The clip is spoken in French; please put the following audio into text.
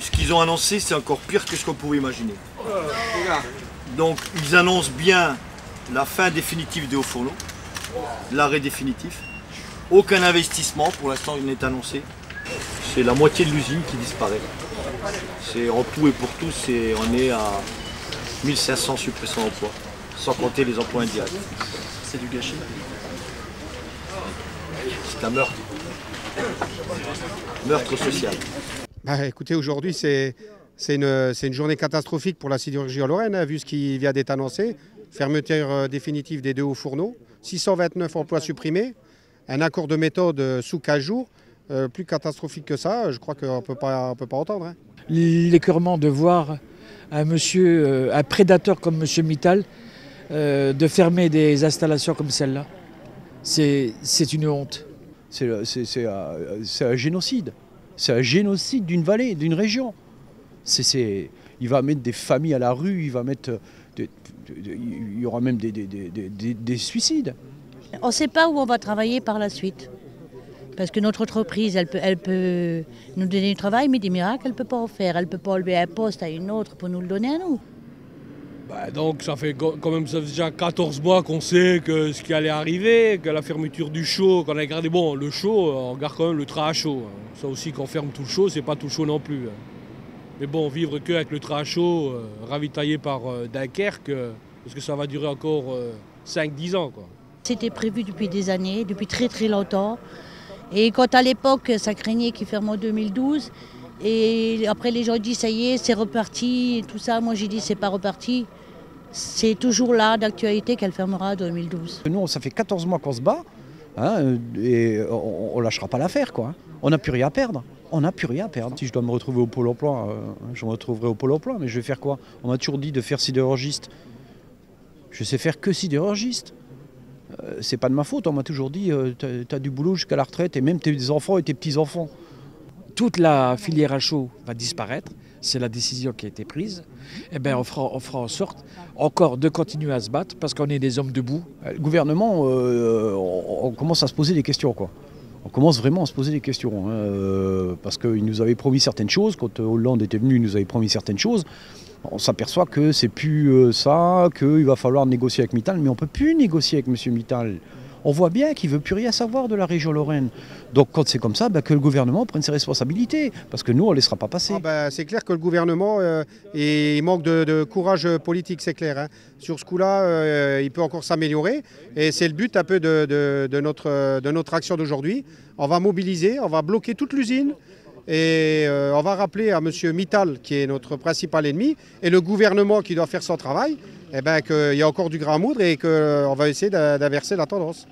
Ce qu'ils ont annoncé, c'est encore pire que ce qu'on pouvait imaginer. Donc, ils annoncent bien la fin définitive des hauts fourneaux, l'arrêt définitif. Aucun investissement pour l'instant n'est annoncé. C'est la moitié de l'usine qui disparaît. C'est en tout et pour tout, on est à 1500 suppressions d'emplois, sans compter les emplois indirects. C'est du gâchis. C'est un meurtre. Meurtre social. Bah, écoutez, aujourd'hui, c'est une journée catastrophique pour la sidérurgie en Lorraine, hein, vu ce qui vient d'être annoncé. Fermeture définitive des 2 hauts fourneaux, 629 emplois supprimés, un accord de méthode sous 15 jours. Plus catastrophique que ça, je crois qu'on ne peut pas entendre. Hein. L'écœurement de voir un prédateur comme M. Mittal de fermer des installations comme celle-là, c'est une honte. C'est un génocide. C'est un génocide d'une vallée, d'une région. Il va mettre des familles à la rue, il y aura même des suicides. On ne sait pas où on va travailler par la suite. Parce que notre entreprise, elle peut nous donner du travail, mais des miracles, elle ne peut pas en faire. Elle ne peut pas enlever un poste à une autre pour nous le donner à nous. Donc ça fait quand même déjà 14 mois qu'on sait que ce qui allait arriver, que la fermeture du show, qu'on a gardé, bon, le show, on garde quand même le train à chaud. Ça aussi, qu'on ferme tout le show, c'est pas tout le show non plus. Mais bon, vivre qu'avec le train à chaud, ravitaillé par Dunkerque, parce que ça va durer encore 5-10 ans, quoi. C'était prévu depuis des années, depuis très très longtemps. Et quand à l'époque, ça craignait qu'il ferme en 2012, et après les gens disent ça y est, c'est reparti, et tout ça, moi j'ai dit c'est pas reparti. C'est toujours là d'actualité qu'elle fermera en 2012. Nous, ça fait 14 mois qu'on se bat, hein, et on ne lâchera pas l'affaire, quoi. On n'a plus rien à perdre. On n'a plus rien à perdre. Si je dois me retrouver au Pôle emploi, je me retrouverai au Pôle emploi, mais je vais faire quoi? On m'a toujours dit de faire sidérurgiste. Je sais faire que sidérurgiste. C'est pas de ma faute, on m'a toujours dit t'as du boulot jusqu'à la retraite, et même tes enfants et tes petits-enfants. Toute la filière à chaud va disparaître, c'est la décision qui a été prise. Eh bien, on fera en sorte encore de continuer à se battre parce qu'on est des hommes debout. Le gouvernement, on commence à se poser des questions, quoi. On commence vraiment à se poser des questions, hein, parce qu'il nous avait promis certaines choses. Quand Hollande était venu, il nous avait promis certaines choses. On s'aperçoit que c'est plus ça, qu'il va falloir négocier avec Mittal, mais on ne peut plus négocier avec M. Mittal. On voit bien qu'il ne veut plus rien savoir de la région Lorraine. Donc quand c'est comme ça, que le gouvernement prenne ses responsabilités, parce que nous, on ne laissera pas passer. C'est clair que le gouvernement il manque de courage politique, c'est clair. Hein. Sur ce coup-là, il peut encore s'améliorer, et c'est le but un peu de notre action d'aujourd'hui. On va mobiliser, on va bloquer toute l'usine, et on va rappeler à M. Mittal, qui est notre principal ennemi, et le gouvernement qui doit faire son travail, qu'il y a encore du grain à moudre et qu'on va essayer d'inverser la tendance.